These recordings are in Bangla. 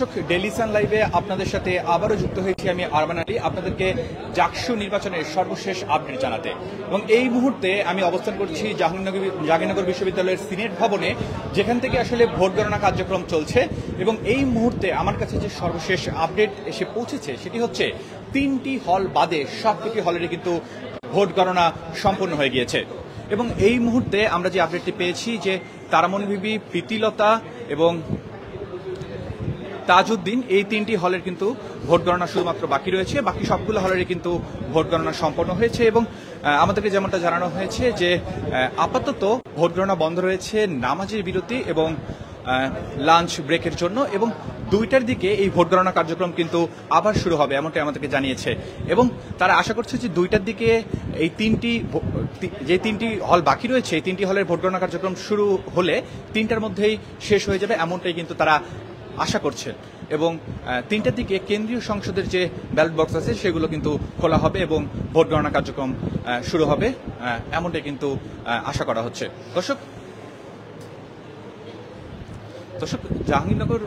দর্শক, ডেইলি সান লাইভে আপনাদের সাথে আবারও যুক্ত হয়েছি আমি আরমান আলী, আপনাদেরকে জাকসু নির্বাচনের সর্বশেষ আপডেট জানাতে। এবং এই মুহূর্তে আমি অবস্থান করছি জাহাঙ্গীরনগর বিশ্ববিদ্যালয়ের সিনেট ভবনে, যেখান থেকে আসলে ভোট গণনা কার্যক্রম চলছে। এবং এই মুহূর্তে আমার কাছে যে সর্বশেষ আপডেট এসে পৌঁছেছে সেটি হচ্ছে 3টি হল বাদে সবকটি হলেরই কিন্তু ভোট গণনা সম্পন্ন হয়ে গিয়েছে। এবং এই মুহূর্তে আমরা যে আপডেটটি পেয়েছি যে তারামণি বিবি, প্রীতিলতা এবং তাজউদ্দিন, এই 3টি হলের কিন্তু ভোট গণনা শুধুমাত্র বাকি রয়েছে, বাকি সবগুলো হলেরই কিন্তু ভোট গণনা সম্পন্ন হয়েছে। এবং আমাদেরকে যেমনটা জানানো হয়েছে যে আপাতত ভোট গণনা বন্ধ রয়েছে নামাজের বিরতি এবং লাঞ্চ ব্রেকের জন্য, এবং 2টার দিকে এই ভোট গণনা কার্যক্রম কিন্তু আবার শুরু হবে এমনটাই আমাদেরকে জানিয়েছে। এবং তারা আশা করছে যে 2টার দিকে এই যে 3টি হল বাকি রয়েছে, এই 3টি হলের ভোট গণনা কার্যক্রম শুরু হলে 3টার মধ্যেই শেষ হয়ে যাবে এমনটাই কিন্তু তারা আশা করছে। এবং 3টার দিকে কেন্দ্রীয় সংসদের যে ব্যালট বক্স আছে সেগুলো কিন্তু খোলা হবে এবং ভোট গণনা কার্যক্রম শুরু হবে এমনটাই কিন্তু আশা করা হচ্ছে। দর্শক, জাহাঙ্গীরনগর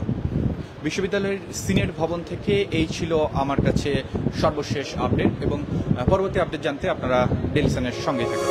বিশ্ববিদ্যালয়ের সিনেট ভবন থেকে এই ছিল আমার কাছে সর্বশেষ আপডেট, এবং পরবর্তী আপডেট জানতে আপনারা ডেইলি সানের সঙ্গে থাকুন।